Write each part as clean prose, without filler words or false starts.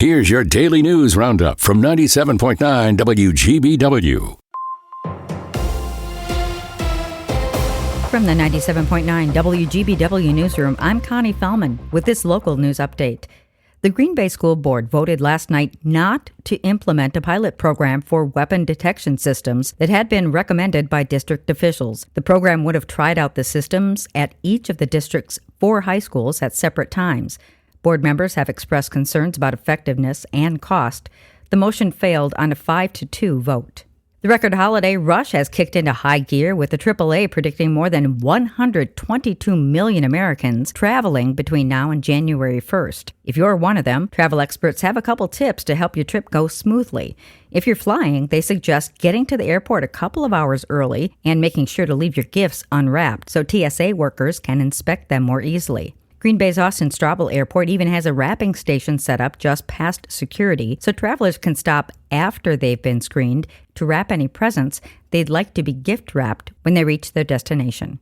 Here's your daily news roundup from 97.9 WGBW. From the 97.9 WGBW newsroom, I'm Connie Fellman with this local news update. The Green Bay School Board voted last night not to implement a pilot program for weapon detection systems that had been recommended by district officials. The program would have tried out the systems at each of the district's 4 high schools at separate times. Board members have expressed concerns about effectiveness and cost. The motion failed on a 5-2 vote. The record holiday rush has kicked into high gear, with the AAA predicting more than 122 million Americans traveling between now and January 1st. If you're one of them, travel experts have a couple tips to help your trip go smoothly. If you're flying, they suggest getting to the airport a couple of hours early and making sure to leave your gifts unwrapped so TSA workers can inspect them more easily. Green Bay's Austin Straubel Airport even has a wrapping station set up just past security so travelers can stop after they've been screened to wrap any presents they'd like to be gift wrapped when they reach their destination.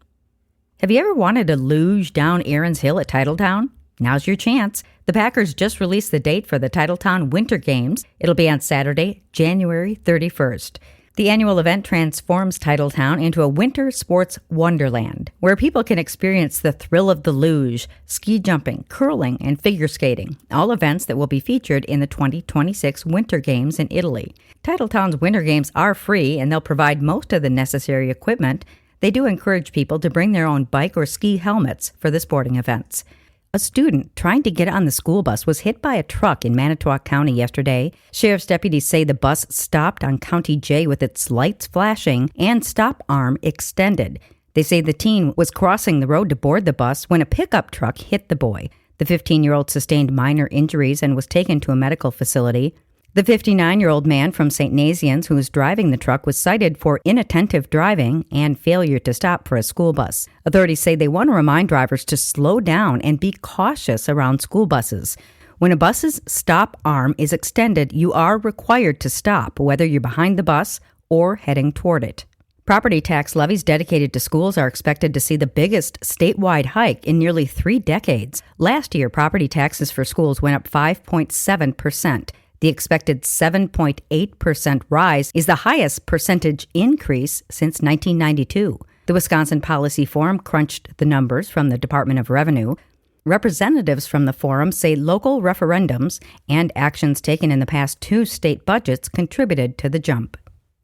Have you ever wanted to luge down Aaron's Hill at Titletown? Now's your chance. The Packers just released the date for the Titletown Winter Games. It'll be on Saturday, January 31st. The annual event transforms Titletown into a winter sports wonderland, where people can experience the thrill of the luge, ski jumping, curling, and figure skating, all events that will be featured in the 2026 Winter Games in Italy. Titletown's Winter Games are free, and they'll provide most of the necessary equipment. They do encourage people to bring their own bike or ski helmets for the sporting events. A student trying to get on the school bus was hit by a truck in Manitowoc County yesterday. Sheriff's deputies say the bus stopped on County J with its lights flashing and stop arm extended. They say the teen was crossing the road to board the bus when a pickup truck hit the boy. The 15-year-old sustained minor injuries and was taken to a medical facility. The 59-year-old man from St. Nazianz who was driving the truck was cited for inattentive driving and failure to stop for a school bus. Authorities say they want to remind drivers to slow down and be cautious around school buses. When a bus's stop arm is extended, you are required to stop, whether you're behind the bus or heading toward it. Property tax levies dedicated to schools are expected to see the biggest statewide hike in nearly 3 decades. Last year, property taxes for schools went up 5.7%. The expected 7.8% rise is the highest percentage increase since 1992. The Wisconsin Policy Forum crunched the numbers from the Department of Revenue. Representatives from the forum say local referendums and actions taken in the past 2 state budgets contributed to the jump.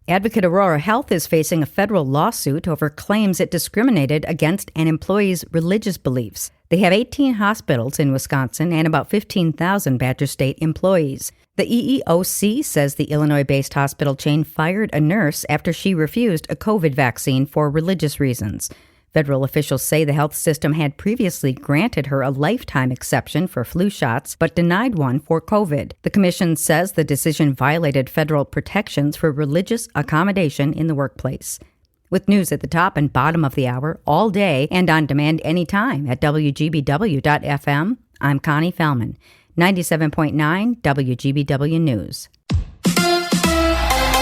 Advocate Aurora Health is facing a federal lawsuit over claims it discriminated against an employee's religious beliefs. They have 18 hospitals in Wisconsin and about 15,000 Badger State employees. The EEOC says the Illinois-based hospital chain fired a nurse after she refused a COVID vaccine for religious reasons. Federal officials say the health system had previously granted her a lifetime exception for flu shots, but denied one for COVID. The commission says the decision violated federal protections for religious accommodation in the workplace. With news at the top and bottom of the hour, all day and on demand anytime at WGBW.FM, I'm Connie Fellman, 97.9 WGBW News.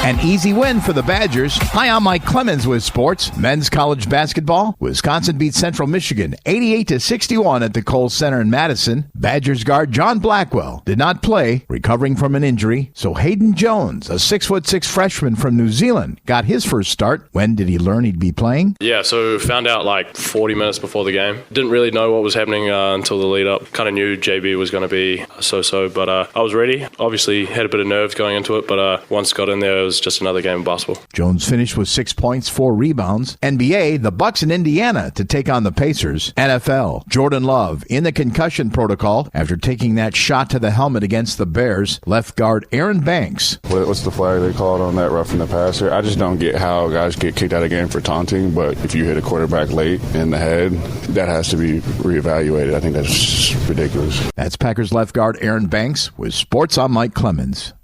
An easy win for the Badgers. Hi, I'm Mike Clemens with sports. Men's college basketball. Wisconsin beat Central Michigan 88-61 at the Kohl Center in Madison. Badgers guard John Blackwell did not play, recovering from an injury. So Hayden Jones, a 6'6" freshman from New Zealand, got his first start. When did he learn he'd be playing? Yeah, so found out like 40 minutes before the game. Didn't really know what was happening until the lead up. Kind of knew JB was going to be so-so, but I was ready. Obviously had a bit of nerves going into it, but once got in there, it was just another game of basketball. Jones finished with 6 points, 4 rebounds. NBA, the Bucks in Indiana to take on the Pacers. NFL, Jordan Love in the concussion protocol after taking that shot to the helmet against the Bears. Left guard Aaron Banks. What's the flag they called on that roughing the passer? I just don't get how guys get kicked out of the game for taunting, but if you hit a quarterback late in the head, that has to be reevaluated. I think that's just ridiculous. That's Packers left guard Aaron Banks with sports. I'm Mike Clemens.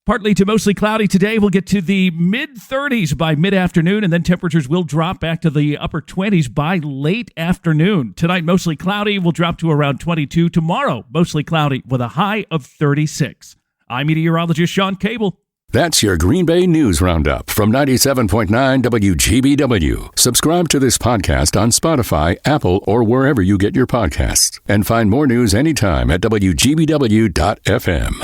Partly to mostly cloudy today. We'll get to the mid-30s by mid-afternoon, and then temperatures will drop back to the upper 20s by late afternoon. Tonight, mostly cloudy. We'll drop to around 22. Tomorrow, mostly cloudy with a high of 36. I'm meteorologist Sean Cable. That's your Green Bay News Roundup from 97.9 WGBW. Subscribe to this podcast on Spotify, Apple, or wherever you get your podcasts. And find more news anytime at WGBW.FM.